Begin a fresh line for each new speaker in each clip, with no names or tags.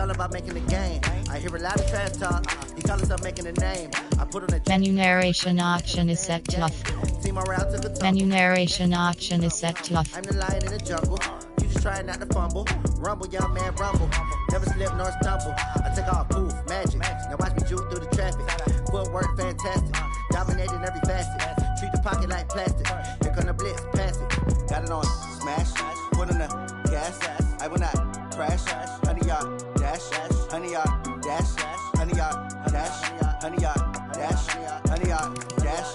all about making the game. I hear a lot of trash talk. He call himself making a name. I put on a
Menu narration option is set to off.
See my route to the top.
Menu narration option is set to off.
I'm the lion in the jungle. You just trying not to fumble. Rumble, young man, rumble. Never slip nor stumble. I take off, poof, magic. Now watch me juke through the traffic. Footwork fantastic. Dominating every facet. Treat the pocket like plastic. Here come the blitz, pass it. Got it on smash. Put on the gas. I will not crash. Honey yard dash. Honey yard dash. Honey yard dash. Honey yard dash. Honey yard dash.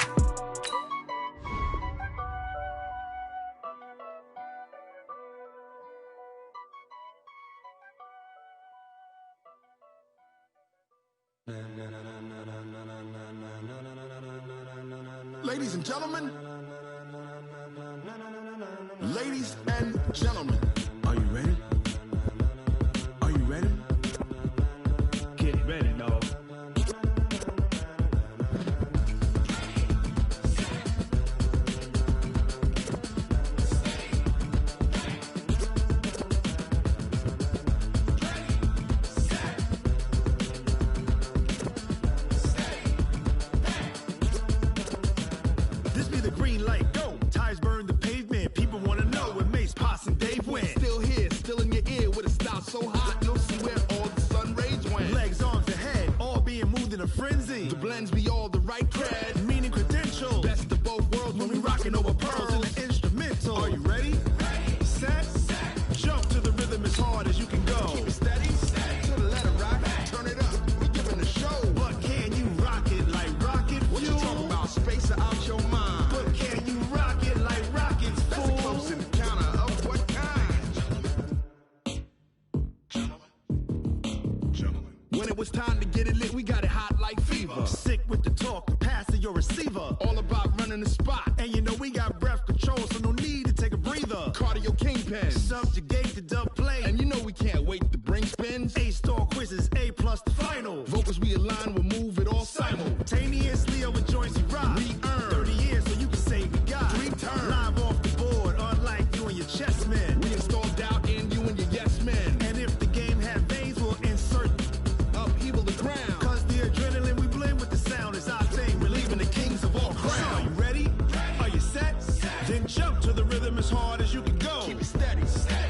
Ladies and gentlemen, ladies and gentlemen, are you ready? Are you ready? Get ready, dog. This be the green light, go. Tires burn the pavement. People want to know where Mace, Poss, and Dave went. Still here, still in your ear with a style so hot, you'll see where all the sun rays went. Legs, arms, and head, all being moved in a frenzy. The blends be all the right cred, meaning credentials. Best of both worlds when we rockin' over pearls in the instrumental. Are you ready? Set, jump to the rhythm as hard as you can go. Keep it steady, to the letter rock, turn it up, we giving a show. But can you rock it like rocket fuel? What you talking about, space out your mind? But can you rock it like rockets, fool? That's a close encounter of what kind? Gentlemen. When it was time to get it lit, we got it hot like fever. Sick with the talk, the pass of your receiver. All about running the spot. And you know we got breath control, so no need to take a breather. Cardio kingpin, subjugate the dub play. And you know we can't wait to bring spins. A-star quizzes, A+ the final. Vocals we align, we'll move it all simultaneously over joints you rock. We earn 30 years, so you can say we got 3 turns. Live off the board, unlike you and your chess men. We install doubt in you and your yes men. And if the game had veins, we'll insert upheaval the ground. Cause the adrenaline we blend with the sound is our thing, relieving the kings of all crowns. So are you ready? Are you set? Then jump to the rhythm as hard as you can go. Keep it steady,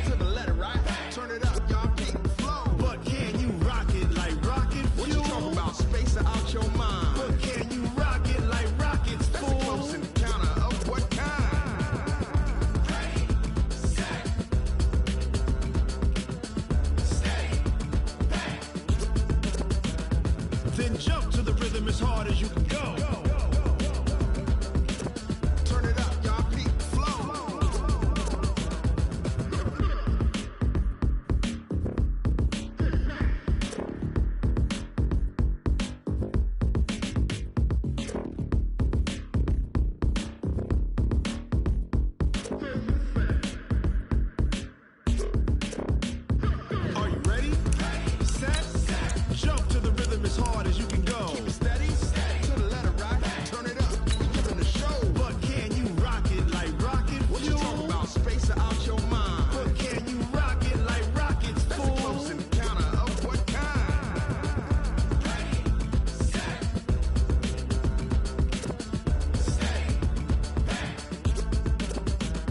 to the letter right. Turn it up, y'all keep the flow. But can you rock it like rocket fuel? What you talking about, space out your mind? But can you rock it like rockets, fool? That's a close encounter of what kind? Then jump to the rhythm as hard as you can go. Turn it up, y'all keep the flow. Are you ready? Set, jump to the rhythm as hard as you can go. Keep it steady, to the letter rock. Turn it up, we giving a show. But can you rock it like rocket fuel? What you talking about, space out your mind? But can you rock it like rockets, fool? That's a close encounter of what kind?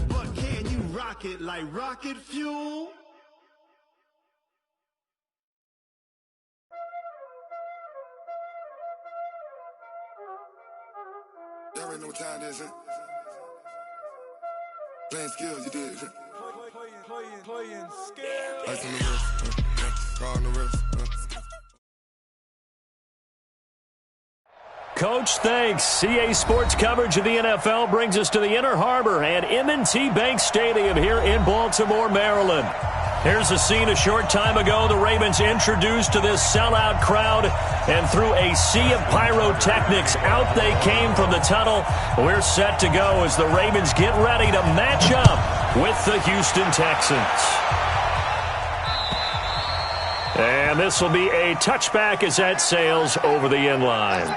But can you rock it like rocket fuel?
Y'all already know what time it is, huh? Playing skills, you did, huh?
Playing skills.
Ice on the wrist, car on the wrist,
Coach, thanks. CA Sports coverage of the NFL brings us to the Inner Harbor and M&T Bank Stadium here in Baltimore, Maryland. Here's a scene a short time ago. The Ravens introduced to this sellout crowd, and through a sea of pyrotechnics, out they came from the tunnel. We're set to go as the Ravens get ready to match up with the Houston Texans. And this will be a touchback as that sails over the end line.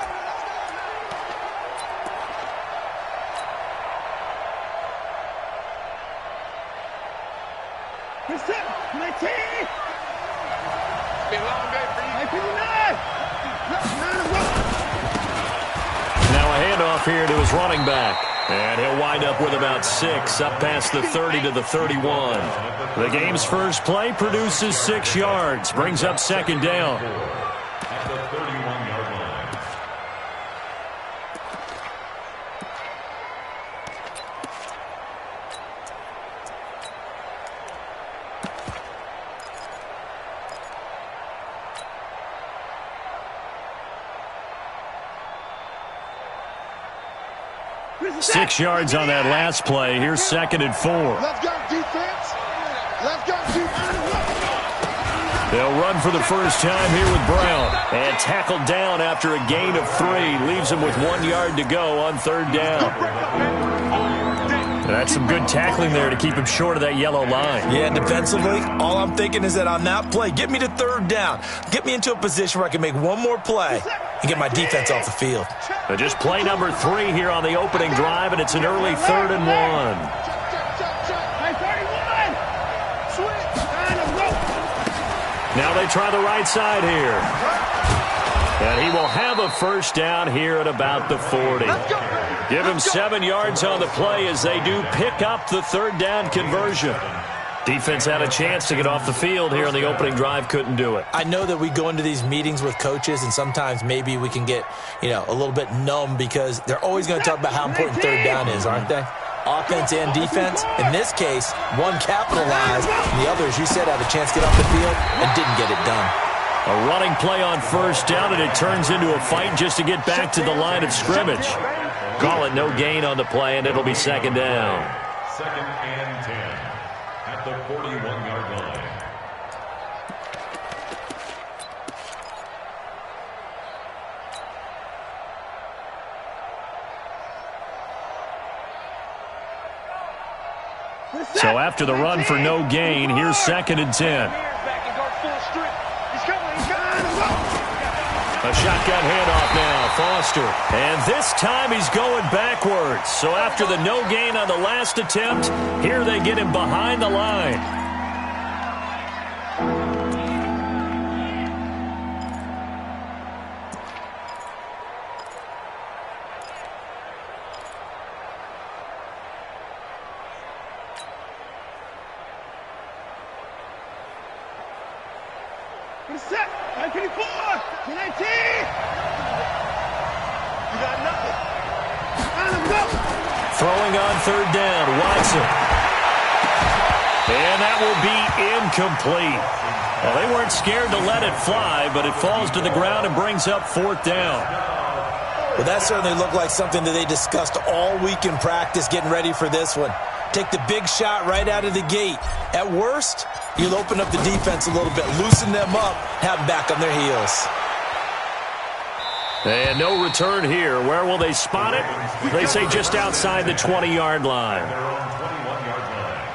Now a handoff here to his running back. And he'll wind up with about 6, up past the 30 to the 31. The game's first play produces 6 yards, brings up second down.
At the 31-yard line.
Six yards on that last play. Here's second and 4.
Let's go, defense. Let's go, defense.
They'll run for the first time here with Brown. And tackled down after a gain of 3. Leaves him with 1 yard to go on third down. That's some good tackling there to keep him short of that yellow line.
Yeah, defensively, all I'm thinking is that on that play, get me to third down. Get me into a position where I can make one more play and get my defense off the field.
But just play number 3 here on the opening drive, and it's an early 3rd and 1. Now they try the right side here. And he will have a first down here at about the 40. Give him 7 yards on the play as they do pick up the third down conversion. Defense had a chance to get off the field here on the opening drive, couldn't do it.
I know that we go into these meetings with coaches, and sometimes maybe we can get, a little bit numb because they're always going to talk about how important third down is, aren't they? Offense and defense. In this case, one capitalized, and the other, as you said, had a chance to get off the field and didn't get it done.
A running play on first down, and it turns into a fight just to get back to the line of scrimmage. Call it no gain on the play, and it'll be second down.
Second and 10 at the 41-yard line.
So after the run for no gain, here's second and 10. A shotgun handoff now, Foster. And this time he's going backwards. So after the no gain on the last attempt, here they get him behind the line.
Set. 924. 19. You got nothing.
Throwing on third down, Watson. And that will be incomplete. Well, they weren't scared to let it fly, but it falls to the ground and brings up fourth down.
Well, that certainly looked like something that they discussed all week in practice getting ready for this one. Take the big shot right out of the gate. At worst, you'll open up the defense a little bit, loosen them up, have them back on their heels.
And no return here. Where will they spot it? They say just outside the 20-yard line.
They're on 21-yard line.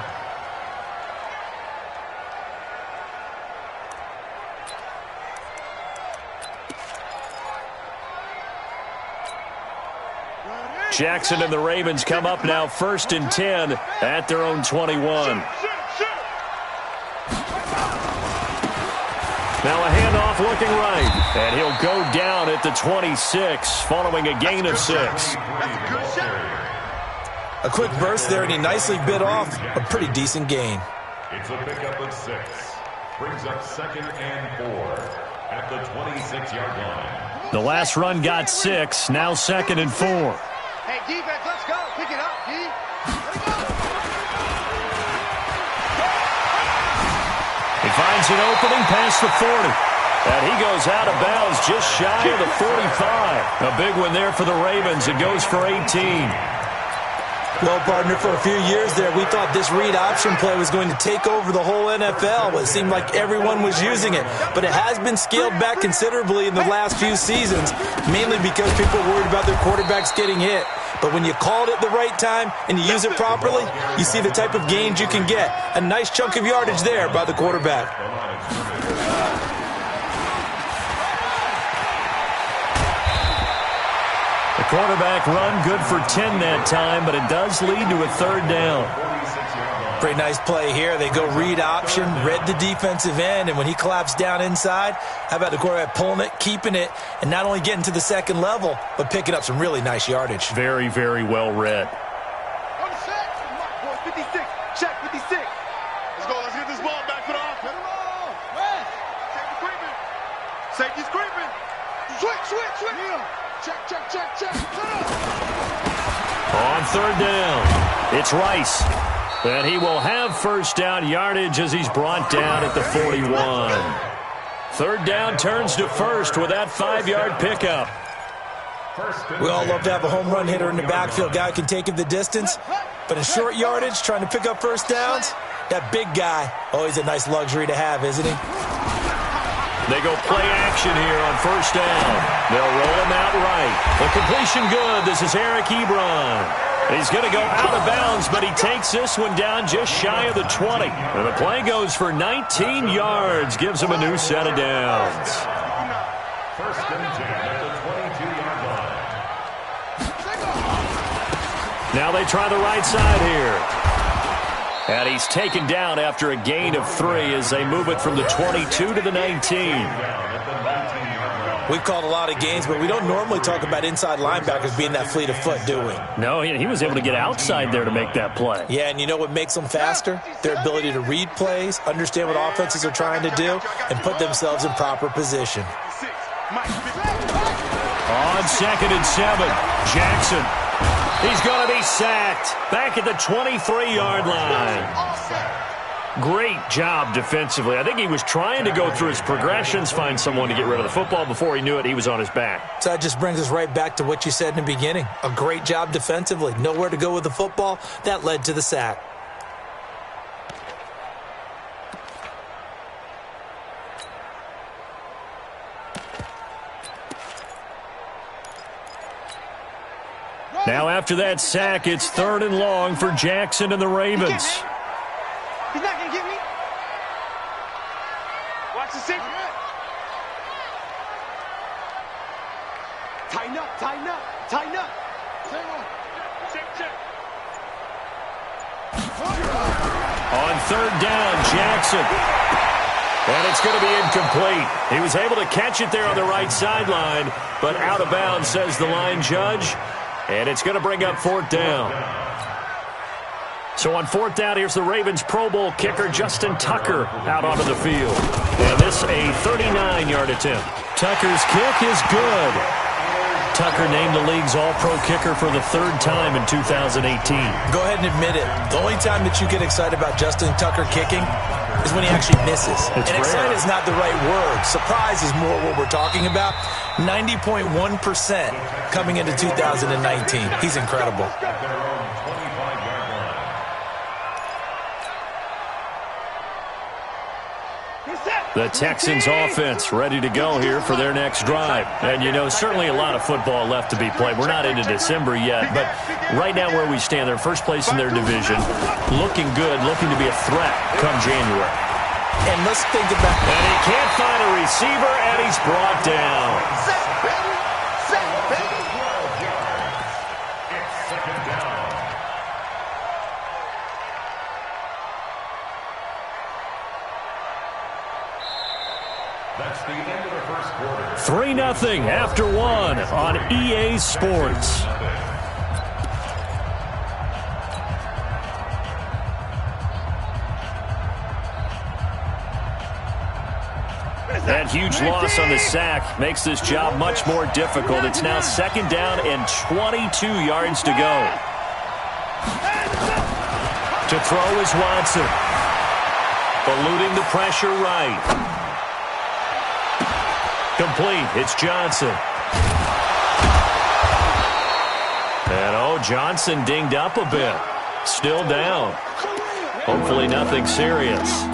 Jackson and the Ravens come up now first and 10 at their own 21. Now a handoff looking right, and he'll go down at the 26 following a gain of 6.
A quick burst there, and he nicely bit off a pretty decent gain.
It's a pickup of 6. Brings up second and 4 at the 26-yard line.
The last run got 6, now second and 4.
Hey, defense, let's go. Pick it up, D. Let's go.
He finds an opening past the 40. And he goes out of bounds just shy of the 45. A big one there for the Ravens. It goes for 18.
Well, partner, for a few years there, we thought this read option play was going to take over the whole NFL. It seemed like everyone was using it. But it has been scaled back considerably in the last few seasons, mainly because people are worried about their quarterbacks getting hit. But when you call it at the right time and you use it properly, you see the type of gains you can get. A nice chunk of yardage there by the quarterback.
The quarterback run good for 10 that time, but it does lead to a third down.
Pretty nice play here. They go read option, read the defensive end, and when he collapsed down inside, how about the quarterback pulling it, keeping it, and not only getting to the second level, but picking up some really nice yardage.
Very, very well read.
On the set. 56. Check 56. Let's go. Let's get this ball back for the offense. Safety creeping. Safety's creeping. Switch. Check.
On third down, it's Rice. And he will have first down yardage as he's brought down at the 41. Third down turns to first with that 5-yard pickup.
We all love to have a home run hitter in the backfield. Guy can take it the distance, but in short yardage, trying to pick up first downs, that big guy, always a nice luxury to have, isn't he?
They go play action here on first down. They'll roll him out right. The completion good. This is Eric Ebron. He's going to go out of bounds, but he takes this one down just shy of the 20. And the play goes for 19 yards. Gives him a new set of downs.
First and 10 at the 22-yard line.
Now they try the right side here. And he's taken down after a gain of 3 as they move it from the 22 to the 19.
We've called a lot of games, but we don't normally talk about inside linebackers being that fleet of foot, do we?
No, he was able to get outside there to make that play.
Yeah, and you know what makes them faster? Their ability to read plays, understand what offenses are trying to do, and put themselves in proper position.
On 2nd and 7, Jackson. He's going to be sacked back at the 23-yard line. Great job defensively. I think he was trying to go through his progressions, find someone to get rid of the football. Before he knew it, he was on his back.
So that just brings us right back to what you said in the beginning. A great job defensively. Nowhere to go with the football. That led to the sack.
Now after that sack, it's 3rd and long for Jackson and the Ravens.
He's not going to get me. Watch the safety. Tighten up. Check.
On 3rd down, Jackson. And it's going to be incomplete. He was able to catch it there on the right sideline, but out of bounds, says the line judge. And it's going to bring up 4th down. So on 4th down, here's the Ravens Pro Bowl kicker, Justin Tucker, out onto the field. And this a 39-yard attempt. Tucker's kick is good. Tucker named the league's all-pro kicker for the 3rd time in 2018.
Go ahead and admit it. The only time that you get excited about Justin Tucker kicking is when he actually misses. And excited is not the right word. Surprise is more what we're talking about. 90.1% coming into 2019. He's incredible.
The Texans offense ready to go here for their next drive. And, you know, certainly a lot of football left to be played. We're not into December yet, but right now where we stand, they're first place in their division, looking good, looking to be a threat come January.
And let's think about it.
And he can't find a receiver, and he's brought down.
It's 2nd down. That's the end of the first quarter.
3-0 after 1 on EA Sports. That huge loss on the sack makes this job much more difficult. It's now 2nd down and 22 yards to go. To throw is Watson. Eluding the pressure right. Complete. It's Johnson. And, Johnson dinged up a bit. Still down. Hopefully nothing serious.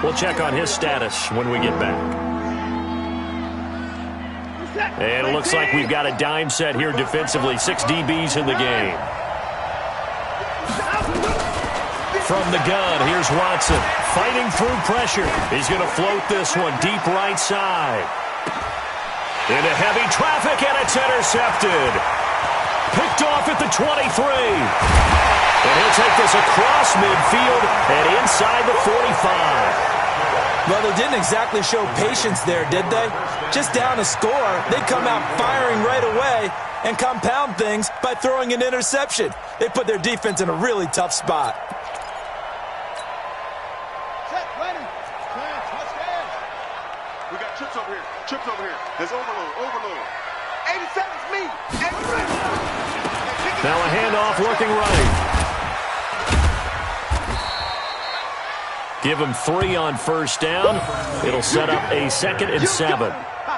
We'll check on his status when we get back. And it looks like we've got a dime set here defensively. 6 DBs in the game. From the gun, here's Watson. Fighting through pressure. He's going to float this one deep right side. Into heavy traffic, and it's intercepted. Picked off at the 23. And he'll take this across midfield and inside the 45.
Well, they didn't exactly show patience there, did they? Just down a score, they come out firing right away and compound things by throwing an interception. They put their defense in a really tough spot.
We got chips over here. Chips over here. There's overload. 87's me.
Now a handoff working right. Give him 3 on first down. It'll set up a 2nd and 7.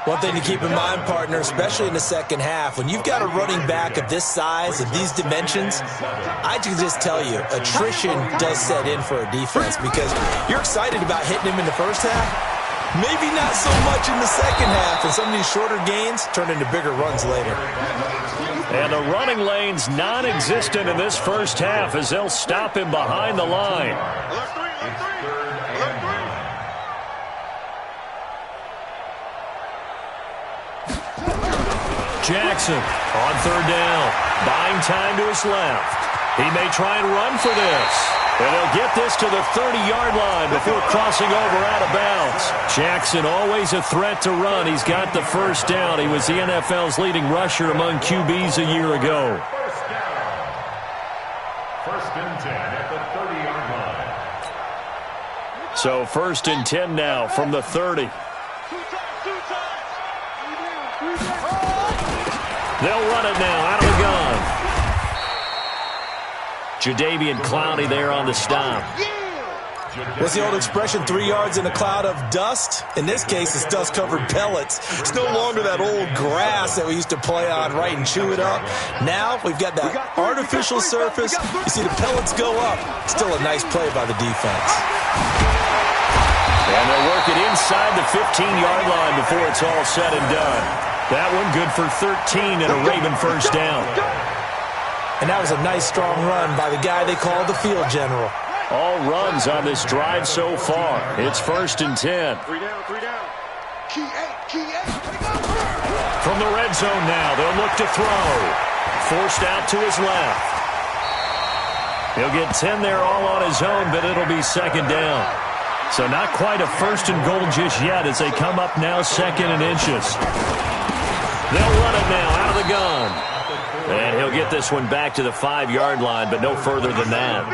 One thing to keep in mind, partner, especially in the second half, when you've got a running back of this size, of these dimensions, I can just tell you, attrition does set in for a defense because you're excited about hitting him in the first half. Maybe not so much in the second half, and some of these shorter gains turn into bigger runs later.
And the running lane's non-existent in this first half as they'll stop him behind the line. Jackson on third down, buying time to his left. He may try and run for this. And he'll get this to the 30-yard line before crossing over out of bounds. Jackson always a threat to run. He's got the first down. He was the NFL's leading rusher among QBs a year ago.
First and 10 at the 30-yard line.
So 1st and 10 now from the 30. They'll run it now out of the gun. Jadeveon Clowney there on the stop.
What's the old expression, 3 yards in a cloud of dust? In this case, it's dust-covered pellets. It's no longer that old grass that we used to play on, right, and chew it up. Now we've got that artificial surface. You see the pellets go up. Still a nice play by the defense.
And they'll work it inside the 15-yard line before it's all said and done. That one good for 13 and a Raven first down.
And that was a nice, strong run by the guy they call the field general.
All runs on this drive so far. It's 1st and 10.
3 down. Key eight.
From the red zone now, they'll look to throw. Forced out to his left. He'll get 10 there all on his own, but it'll be 2nd down. So not quite a 1st and goal just yet as they come up now 2nd and inches. They'll run it now out of the gun. And he'll get this one back to the 5-yard line, but no further than that.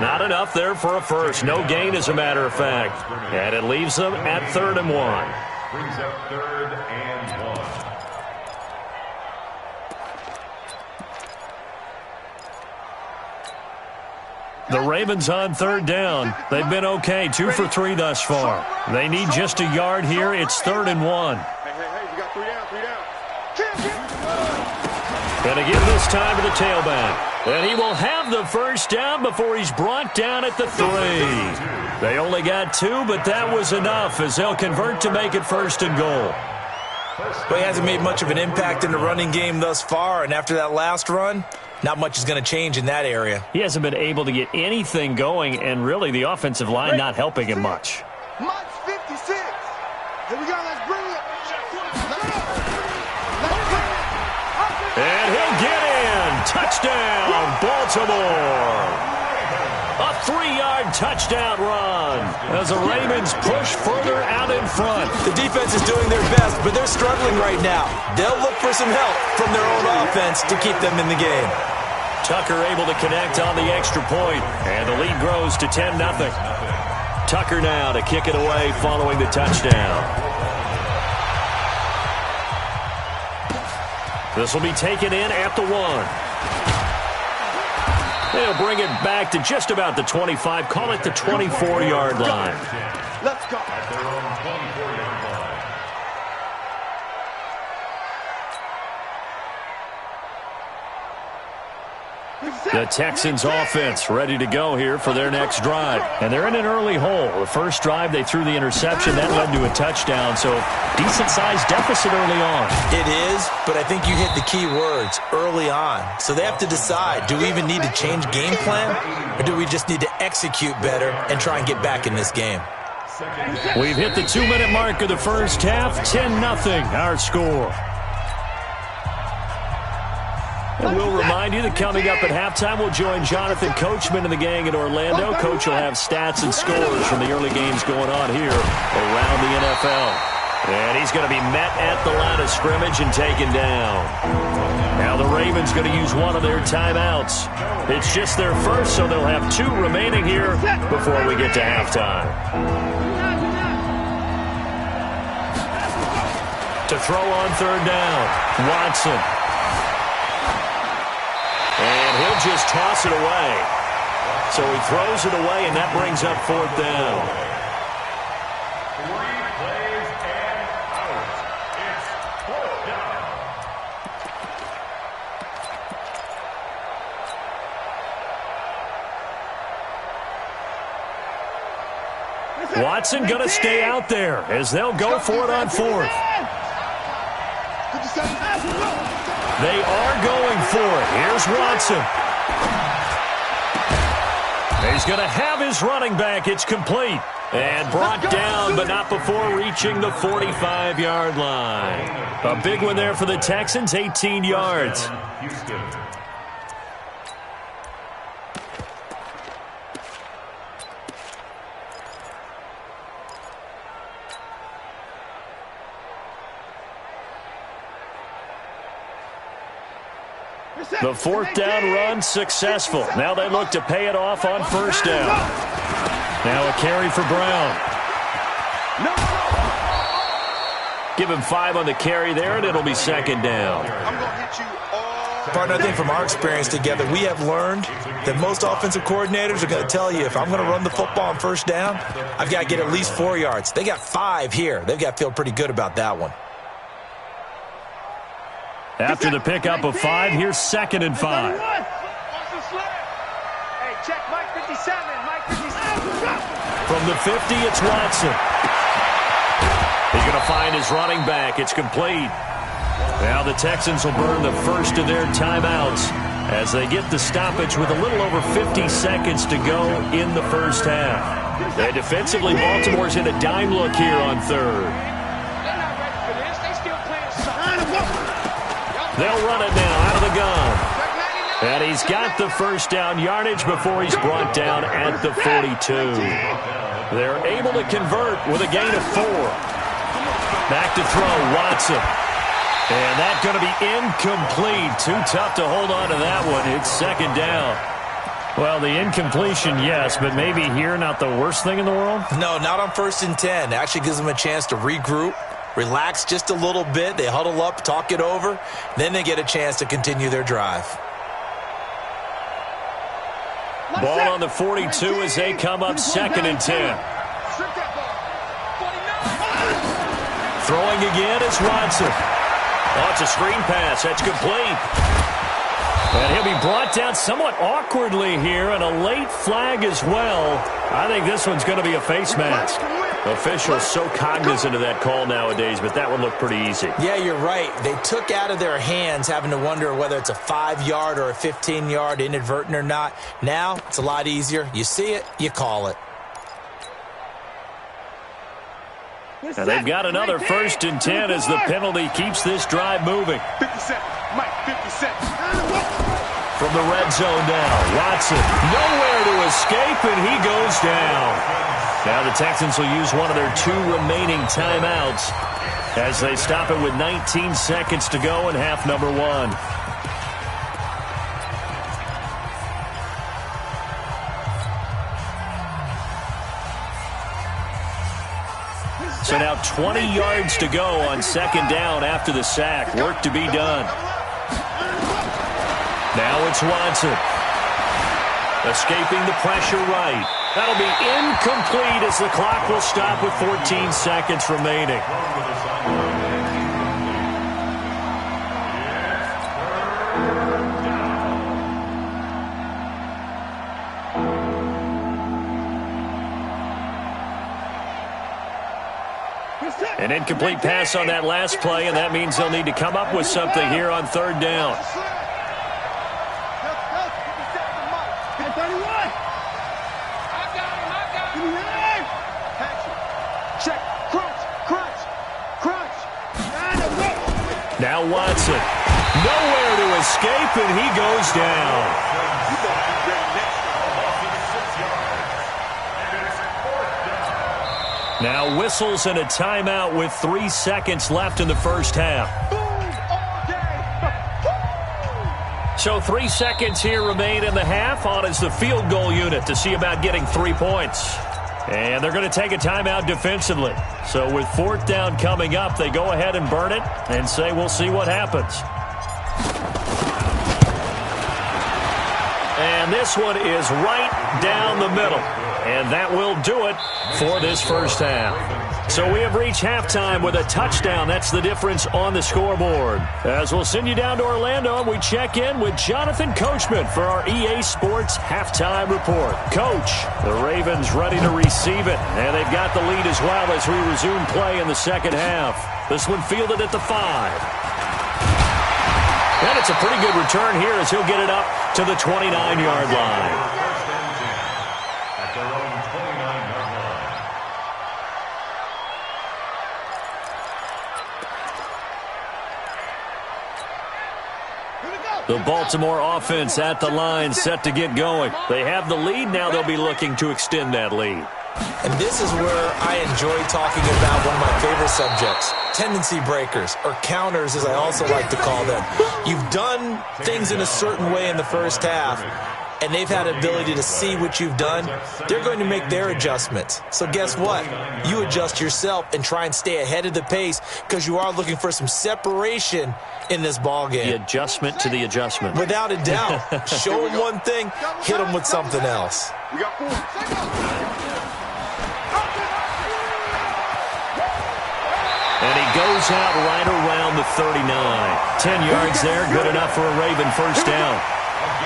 Not enough there for a first. No gain, as a matter of fact. And it leaves them at 3rd and 1.
Brings up 3rd and 1.
The Ravens on 3rd down. They've been okay, 2 for 3 thus far. They need just a yard here. It's 3rd and 1.
Hey, we got 3 down.
Going to give this time to the tailback. And he will have the first down before he's brought down at the 3. They only got 2, but that was enough as they'll convert to make it 1st and goal.
But he hasn't made much of an impact in the running game thus far, and after that last run, not much is going to change in that area.
He hasn't been able to get anything going, and really the offensive line not helping him much.
March 56. Here we go. Let's bring it.
And he'll get in. Touchdown, Baltimore. A 3-yard touchdown run as the Ravens push further out in front.
The defense is doing their best, but they're struggling right now. They'll look for some help from their own offense to keep them in the game.
Tucker able to connect on the extra point, and the lead grows to 10-0. Tucker now to kick it away following the touchdown. This will be taken in at the 1. They'll bring it back to just about the 25. Call it the 24-yard line.
Let's go.
At their own 24-yard line.
The Texans offense ready to go here for their next drive. And they're in an early hole. The first drive, they threw the interception. That led to a touchdown, so decent-sized deficit early on.
It is, but I think you hit the key words, early on. So they have to decide, do we even need to change game plan, or do we just need to execute better and try and get back in this game?
We've hit the 2-minute mark of the first half. 10-0 our score. And we'll remind you that coming up at halftime, we'll join Jonathan Coachman and the gang in Orlando. Coach will have stats and scores from the early games going on here around the NFL. And he's going to be met at the line of scrimmage and taken down. Now the Ravens going to use one of their timeouts. It's just their first, so they'll have 2 remaining here before we get to halftime. To throw on third down, Watson. And he'll just toss it away. So he throws it away, and that brings up fourth down. Watson going to stay out there as they'll go for it on fourth. They are going for it. Here's Watson. He's going to have his running back. It's complete. And brought down, but not before reaching the 45-yard line. A big one there for the Texans, 18 yards. The fourth down run successful. Now they look to pay it off on first down. Now a carry for Brown. Give him 5 on the carry there, and it'll be second down.
Partner, I think from our experience together, we have learned that most offensive coordinators are going to tell you, if I'm going to run the football on first down, I've got to get at least 4 yards. They got 5 here. They've got to feel pretty good about that one.
After the pickup of 5, here's 2nd and 5. From the 50, it's Watson. He's going to find his running back. It's complete. Now the Texans will burn the first of their timeouts as they get the stoppage with a little over 50 seconds to go in the first half. And defensively, Baltimore's in a dime look here on third. They'll run it now out of the gun. And he's got the first down yardage before he's brought down at the 42. They're able to convert with a gain of 4. Back to throw, Watson. And that's going to be incomplete. Too tough to hold on to that one. It's second down. Well, the incompletion, yes, but maybe here not the worst thing in the world?
No, not on 1st and 10. It actually gives them a chance to regroup. Relax just a little bit. They huddle up, talk it over. Then they get a chance to continue their drive.
Ball on the 42 as they come up 2nd and 10. Throwing again is Watson. Oh, it's a screen pass. That's complete. And he'll be brought down somewhat awkwardly here, and a late flag as well. I think this one's going to be a face mask. Officials so cognizant of that call nowadays, but that one looked pretty easy.
Yeah, you're right. They took out of their hands having to wonder whether it's a 5-yard or a 15-yard inadvertent or not. Now, it's a lot easier. You see it, you call it.
And they've got another 1st and 10 as the penalty keeps this drive moving.
50 seconds. Mike, 50 seconds.
From the red zone now, Watson nowhere to escape, and he goes down. Now the Texans will use one of their 2 remaining timeouts as they stop it with 19 seconds to go in half number 1. So now 20 yards to go on second down after the sack. Work to be done. Now it's Watson. Escaping the pressure right. That'll be incomplete as the clock will stop with 14 seconds remaining. An incomplete pass on that last play, and that means they'll need to come up with something here on third down. Now Watson. Nowhere to escape, and he goes down. Now whistles and a timeout with 3 seconds left in the first half. So 3 seconds here remain in the half. On is the field goal unit to see about getting 3 points. And they're going to take a timeout defensively. So with 4th down coming up, they go ahead and burn it and say we'll see what happens. And this one is right down the middle. And that will do it for this first half. So we have reached halftime with a touchdown. That's the difference on the scoreboard. As we'll send you down to Orlando, we check in with Jonathan Coachman for our EA Sports Halftime Report. Coach, the Ravens ready to receive it. And they've got the lead as well as we resume play in the second half. This one fielded at the 5. And it's a pretty good return here as he'll get it up to the 29-yard line. The Baltimore offense at the line, set to get going. They have the lead. Now they'll be looking to extend that lead.
And this is where I enjoy talking about one of my favorite subjects, tendency breakers, or counters as I also like to call them. You've done things in a certain way in the first half, and they've had the ability to see what you've done. They're going to make their adjustments. So guess what? You adjust yourself and try and stay ahead of the pace because you are looking for some separation in this ball game.
The adjustment to the adjustment.
Without a doubt. Show them one thing, hit them with something else.
We got 4.
And he goes out right around the 39. 10 yards there, good enough for a Raven first down.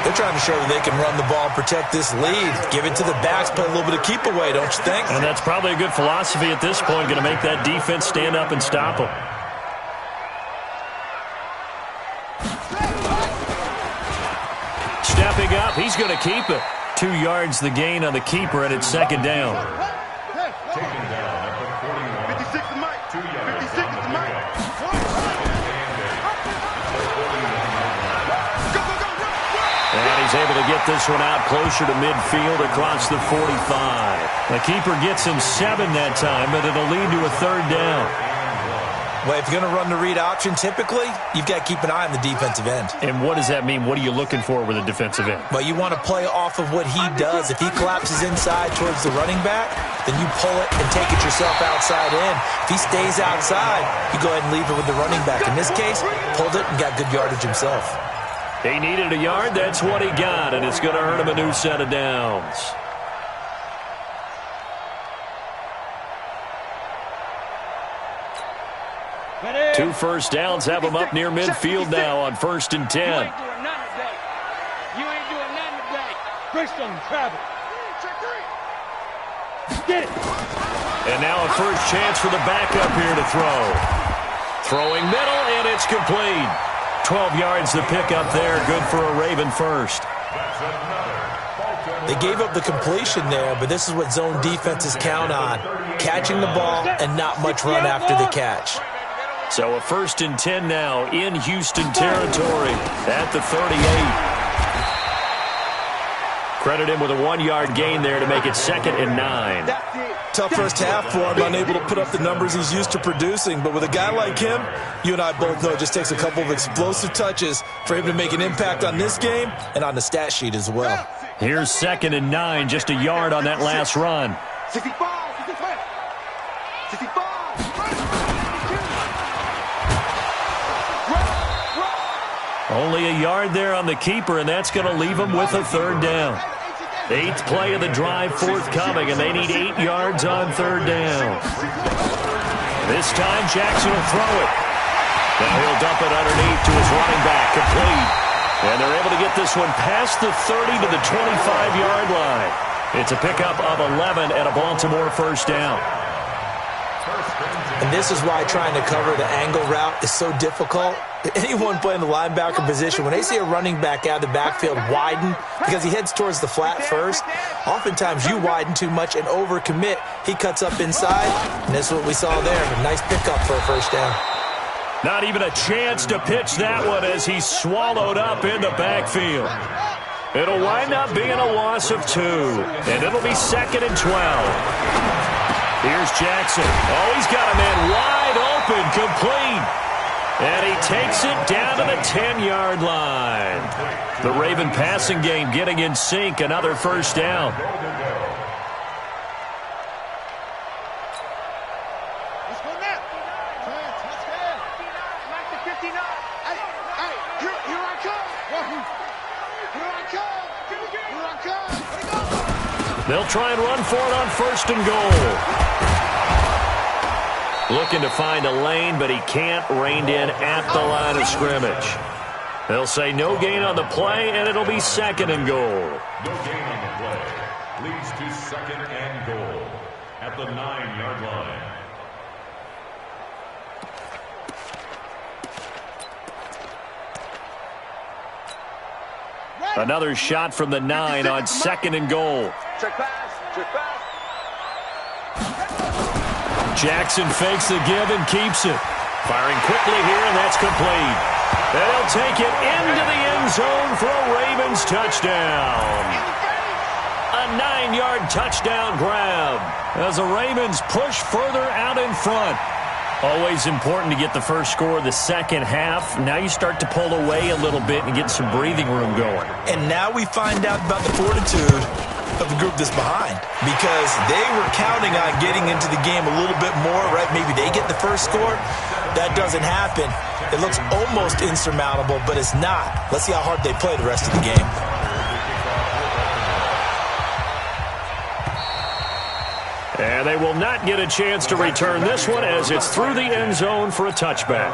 They're trying to show that they can run the ball and protect this lead. Give it to the backs, play a little bit of keep away, don't you think?
And that's probably a good philosophy at this point, going to make that defense stand up and stop them. Stepping up, he's going to keep it. 2 yards the gain on the keeper, and it's second down.
Taken down at the 41.
56 to Mike.
2 yards
56
on the
to Mike.
And he's able to get this one out closer to midfield across the 45. The keeper gets him 7 that time, but it'll lead to a third down.
Well, if you're going to run the read option, typically, you've got to keep an eye on the defensive end.
And what does that mean? What are you looking for with a defensive end?
Well, you want to play off of what he does. If he collapses inside towards the running back, then you pull it and take it yourself outside in. If he stays outside, you go ahead and leave it with the running back. In this case, pulled it and got good yardage himself.
He needed a yard. That's what he got, and it's going to earn him a new set of downs. Two first downs have him up near midfield now on 1st and 10.
You ain't doing nothing today. You ain't doing nothing today. Bristol travel. Get it.
And now a first chance for the backup here to throw. Throwing middle, and it's complete. 12 yards to pick up there. Good for a Raven first.
They gave up the completion there, but this is what zone defenses count on. Catching the ball and not much run after the catch.
So a 1st and 10 now in Houston territory at the 38. Credit him with a 1-yard gain there to make it 2nd and 9.
Tough first half for him, unable to put up the numbers he's used to producing. But with a guy like him, you and I both know it just takes a couple of explosive touches for him to make an impact on this game and on the stat sheet as well.
Here's 2nd and 9, just a yard on that last run.
65. 65.
Only a yard there on the keeper, and that's going to leave him with a third down. 8th play of the drive forthcoming, and they need 8 yards on third down. This time, Jackson will throw it. Now he'll dump it underneath to his running back, complete. And they're able to get this one past the 30 to the 25-yard line. It's a pickup of 11 and a Baltimore first down.
And this is why trying to cover the angle route is so difficult. Anyone playing the linebacker position, when they see a running back out of the backfield widen because he heads towards the flat first, oftentimes you widen too much and overcommit. He cuts up inside, and that's what we saw there. A nice pickup for a first down.
Not even a chance to pitch that one as he's swallowed up in the backfield. It'll wind up being a loss of 2, and it'll be 2nd and 12. Here's Jackson. Oh, he's got a man wide open, complete. And he takes it down to the 10-yard line. The Raven passing game getting in sync, another first down. They'll try and run for it on 1st and goal. Looking to find a lane, but he can't. Reined in at the line of scrimmage. They'll say no gain on the play, and it'll be 2nd and goal.
No gain on the play. Leads to 2nd and goal at the 9-yard line.
Another shot from the 9 on 2nd and goal.
Check pass.
Jackson fakes the give and keeps it. Firing quickly here, and that's complete. And he'll take it into the end zone for a Ravens touchdown. A 9-yard touchdown grab as the Ravens push further out in front. Always important to get the first score of the second half. Now you start to pull away a little bit and get some breathing room going.
And now we find out about the fortitude of the group that's behind, because they were counting on getting into the game a little bit more, right? Maybe they get the first score. That doesn't happen. It looks almost insurmountable, but it's not. Let's see how hard they play the rest of the game.
And they will not get a chance to return this one as it's through the end zone for a touchback.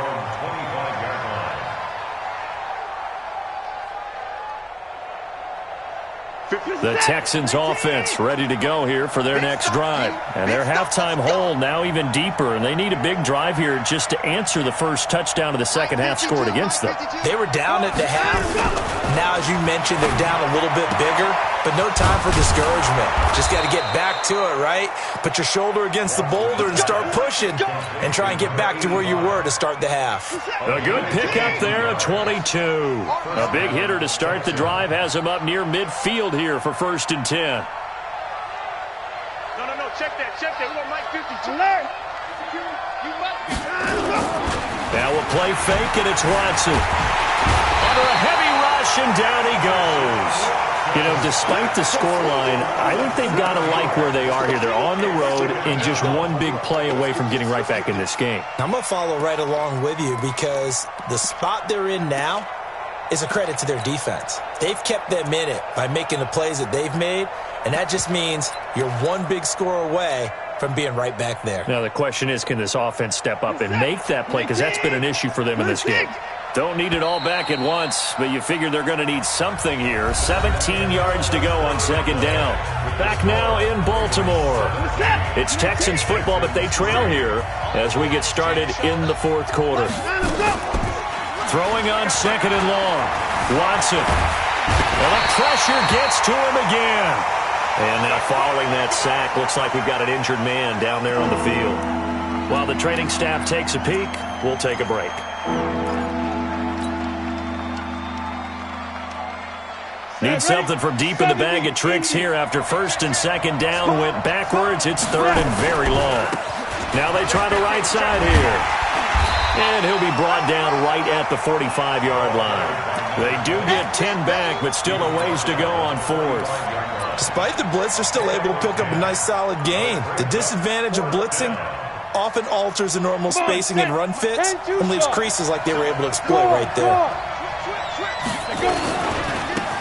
The Texans offense ready to go here for their next drive. And their halftime hole now even deeper, and they need a big drive here just to answer the first touchdown of the second half scored against them.
They were down at the half. Now, as you mentioned, they're down a little bit bigger, but no time for discouragement. Just got to get back to it, right? Put your shoulder against the boulder and start pushing and try and get back to where you were to start the half.
A good pickup there, a 22. A big hitter to start the drive has him up near midfield here for 1st and 10.
No, check that. We want Mike 52.
Now a play fake, and it's Watson. Under a heavy rush, and down he goes. You know, despite the scoreline, I think they've got to like where they are here. They're on the road and just one big play away from getting right back in this game.
I'm going to follow right along with you because the spot they're in now is a credit to their defense. They've kept them in it by making the plays that they've made, and that just means you're one big score away from being right back there.
Now the question is, can this offense step up and make that play? Because that's been an issue for them in this game. Don't need it all back at once, but you figure they're going to need something here. 17 yards to go on 2nd down. Back now in Baltimore. It's Texans football, but they trail here as we get started in the 4th quarter. Throwing on 2nd and long. Watson. Well, the pressure gets to him again. And now following that sack, looks like we've got an injured man down there on the field. While the training staff takes a peek, we'll take a break. Need something from deep in the bag of tricks here after 1st and 2nd down. Went backwards. It's 3rd and very long. Now they try the right side here. And he'll be brought down right at the 45-yard line. They do get 10 back, but still a ways to go on 4th.
Despite the blitz, they're still able to pick up a nice solid gain. The disadvantage of blitzing often alters the normal spacing and run fits and leaves creases like they were able to exploit right there.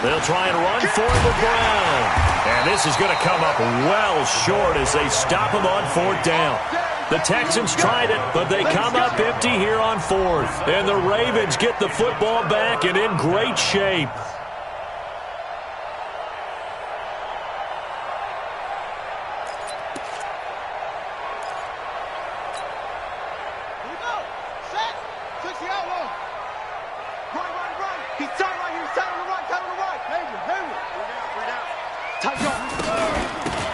They'll try and run for it with Brown. And this is going to come up well short as they stop him on 4th down. The Texans tried it, but they come up empty here on 4th. And the Ravens get the football back and in great shape.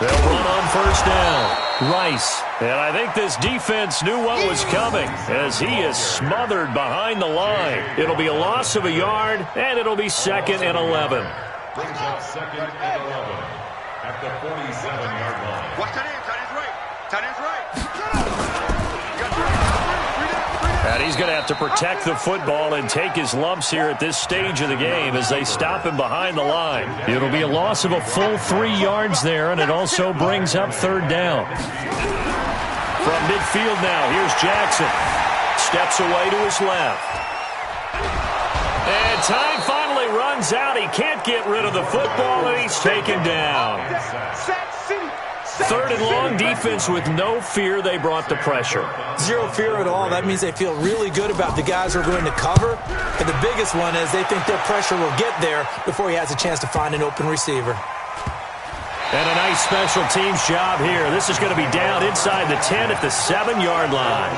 They'll run on 1st down. Rice. And I think this defense knew what was coming as he is smothered behind the line. It'll be a loss of a yard, and it'll be 2nd and 11.
Brings up 2nd and 11 at the 47-yard line.
Watch tight end. Tight end's right. Tight end's right.
And he's going to have to protect the football and take his lumps here at this stage of the game as they stop him behind the line. It'll be a loss of a full 3 yards there, and it also brings up 3rd down. From midfield now, here's Jackson. Steps away to his left. And time finally runs out. He can't get rid of the football, and he's taken down. 3rd and long, defense with no fear. They brought the pressure.
Zero fear at all. That means they feel really good about the guys who are going to cover. And the biggest one is they think their pressure will get there before he has a chance to find an open receiver.
And a nice special teams job here. This is going to be down inside the 10 at the 7-yard line.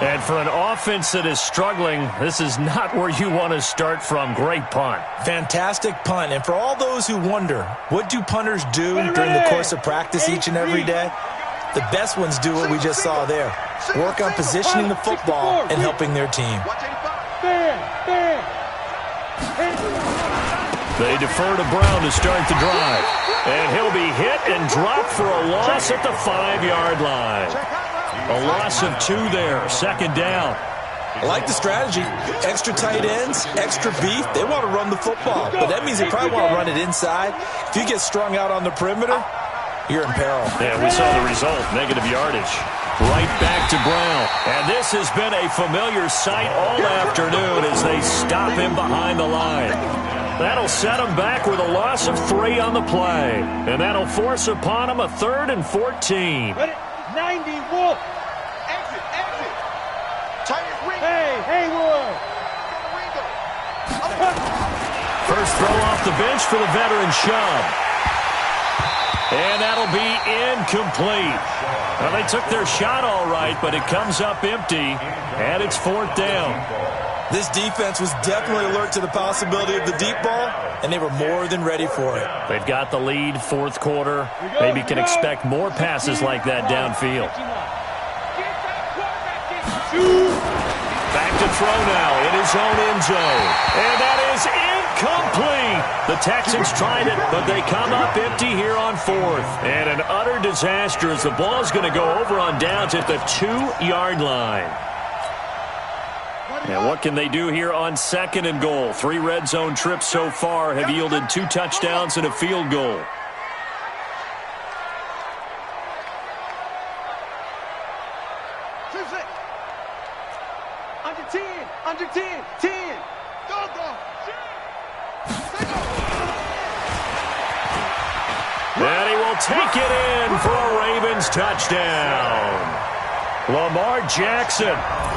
And for an offense that is struggling, this is not where you want to start from. Great punt.
Fantastic punt. And for all those who wonder, what do punters do during the course of practice each and every day? The best ones do what we just saw there. Work on positioning the football and helping their team.
They defer to Brown to start the drive. And he'll be hit and dropped for a loss at the 5-yard line. A loss of 2 there, 2nd down.
I like the strategy. Extra tight ends, extra beef. They want to run the football, but that means they probably want to run it inside. If you get strung out on the perimeter, you're in peril.
Yeah, we saw the result, negative yardage. Right back to Brown. And this has been a familiar sight all afternoon as they stop him behind the line. That'll set him back with a loss of 3 on the play. And that'll force upon him a 3rd and 14.
90 Wolf.
Exit. Tight end Ringo.
Hey, Wolf.
First throw off the bench for the veteran Chubb. And that'll be incomplete. Well, they took their shot all right, but it comes up empty, and it's 4th down.
This defense was definitely alert to the possibility of the deep ball, and they were more than ready for it.
They've got the lead, 4th quarter. Maybe can expect more passes like that downfield. Back to throw now in his own end zone. And that is incomplete. The Texans tried it, but they come up empty here on 4th. And an utter disaster as the ball's going to go over on downs at the 2-yard line. And what can they do here on 2nd and goal? 3 red zone trips so far have yielded 2 touchdowns and a field goal.
Under 10.
And he will take it in for a Ravens touchdown. Lamar Jackson,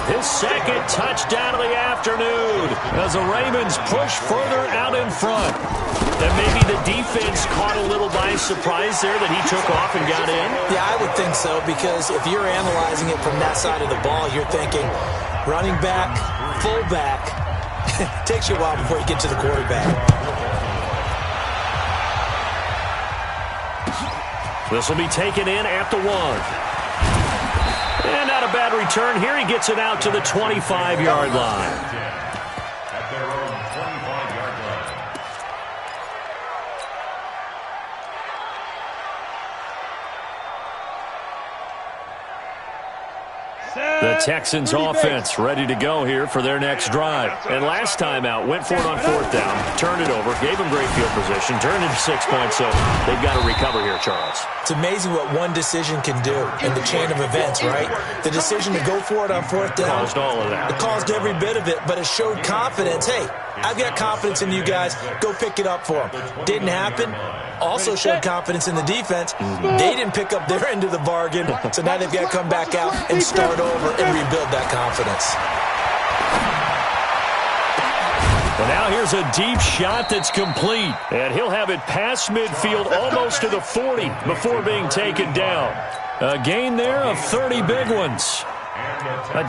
his 2nd touchdown of the afternoon as the Ravens push further out in front. And maybe the defense caught a little by surprise there that he took off and got in.
Yeah, I would think so, because if you're analyzing it from that side of the ball, you're thinking running back, fullback. Takes you a while before you get to the quarterback.
This will be taken in at the 1. And not a bad return here. He gets it out to the 25-yard line.
At their own 25-yard line.
The Texans offense ready to go here for their next drive. And last time out, went for it on 4th down, turned it over, gave them great field position, turned it to 6 points, so they've got to recover here, Charles.
It's amazing what one decision can do in the chain of events, right? The decision to go for it on 4th down.
Caused all of that.
It caused every bit of it, but it showed confidence. Hey, I've got confidence in you guys. Go pick it up for them. Didn't happen. Also showed confidence in the defense. They didn't pick up their end of the bargain, so now they've got to come back out and start over and rebuild that confidence.
And now here's a deep shot that's complete. And he'll have it past midfield almost to the 40 before being taken down. A gain there of 30 big ones.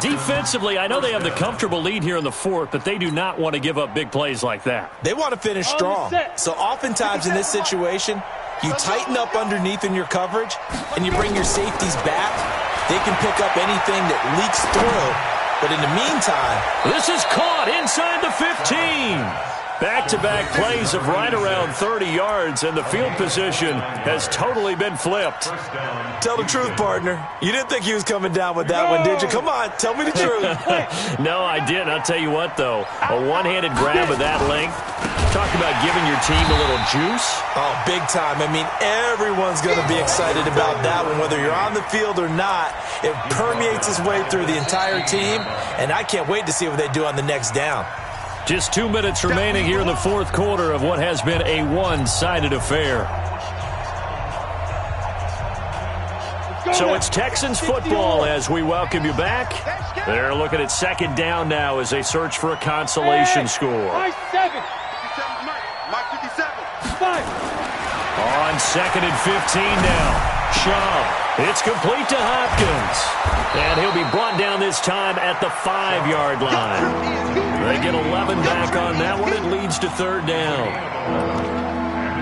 Defensively, I know they have the comfortable lead here in the 4th, but they do not want to give up big plays like that.
They want to finish strong. So oftentimes in this situation, You tighten up underneath in your coverage, and you bring your safeties back. They can pick up anything that leaks through. But in the meantime,
this is caught inside the 15. Back-to-back plays of right around 30 yards, and the field position has totally been flipped.
Tell the truth, partner. You didn't think he was coming down with that one, did you? Come on, tell me the truth.
No, I didn't. I'll tell you what, though. A one-handed grab of that length. Talk about giving your team a little juice.
Oh, big time. I mean, everyone's going to be excited about that one, whether you're on the field or not. It permeates its way through the entire team, and I can't wait to see what they do on the next down.
Just 2 minutes remaining here in the fourth quarter of what has been a one-sided affair. So it's Texans football as we welcome you back. They're looking at second down now as they search for a consolation score.
Mike 57.
On second and 15 now. Shaw. It's complete to Hopkins. And he'll be brought down this time at the 5-yard line. They get 11 back on that one. It leads to third down.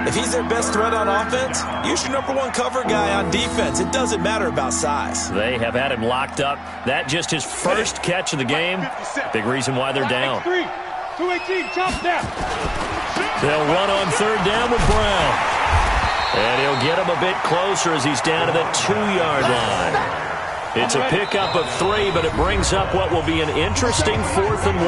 If he's their best threat on offense, use your number one cover guy on defense. It doesn't matter about size.
They have had him locked up. That just his first catch of the game. Big reason why they're down.
218, chop down.
They'll run on third down with Brown. And he'll get him a bit closer as he's down to the 2-yard line. It's a pickup of 3, but it brings up what will be an interesting 4th and 1.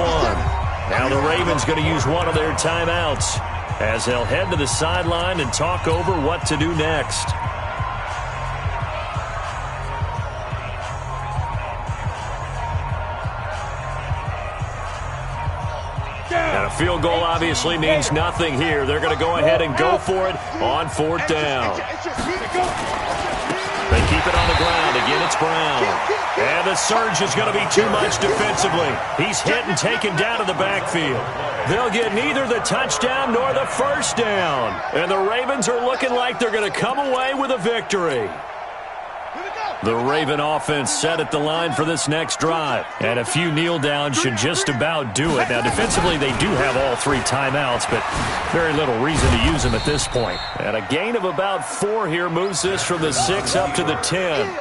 Now the Ravens going to use one of their timeouts as they'll head to the sideline and talk over what to do next. And a field goal obviously means nothing here. They're going to go ahead and go for it on 4th down. They keep it on the ground. Again, it's Brown. And the surge is going to be too much defensively. He's hit and taken down to the backfield. They'll get neither the touchdown nor the first down. And the Ravens are looking like they're going to come away with a victory. The Raven offense set at the line for this next drive. And a few kneel downs should just about do it. Now, defensively, they do have all 3 timeouts, but very little reason to use them at this point. And a gain of about 4 here moves this from the 6 up to the 10.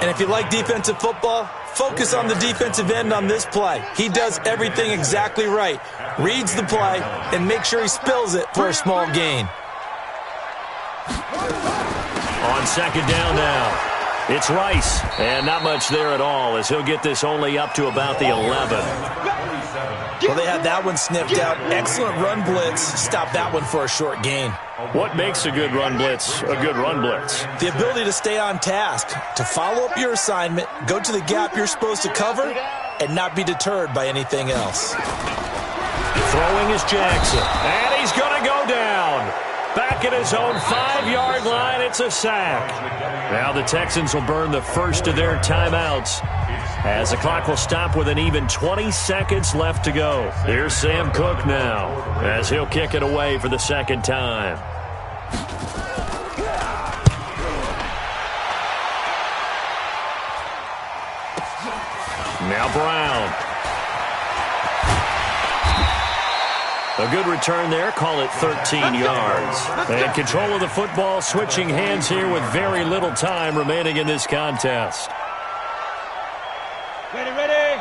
And if you like defensive football, focus on the defensive end on this play. He does everything exactly right. Reads the play and makes sure he spills it for a small gain.
On second down now, it's Rice. And not much there at all as he'll get this only up to about the 11.
Well, they had that one sniffed out. Excellent run blitz. Stop that one for a short gain.
What makes a good run blitz a good run blitz?
The ability to stay on task, to follow up your assignment, go to the gap you're supposed to cover, and not be deterred by anything else.
Throwing is Jackson. And he's going to go down. Back at his own 5-yard line, it's a sack. Now the Texans will burn the first of their timeouts as the clock will stop with an even 20 seconds left to go. Here's Sam Cook now as he'll kick it away for the second time. Now Brown. A good return there, call it 13 yards. And control of the football switching hands here with very little time remaining in this contest.
Ready, ready.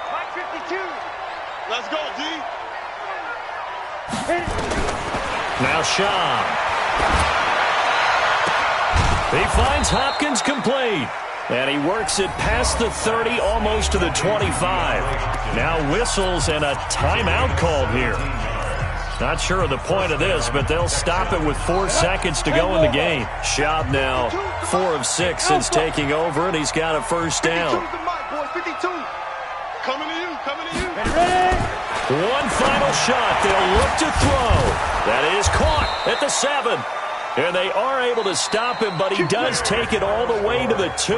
Mike 52. Let's go, D.
Now Shaw. He finds Hopkins complete. And he works it past the 30, almost to the 25. Now whistles and a timeout called here. Not sure of the point of this, but they'll stop it with 4 seconds to go in the game. Schaub now 4 of 6 since taking over, and he's got a first down.
52. Coming to you, coming to you.
One final shot. They'll look to throw. That is caught at the 7. And they are able to stop him, but he does take it all the way to the 2.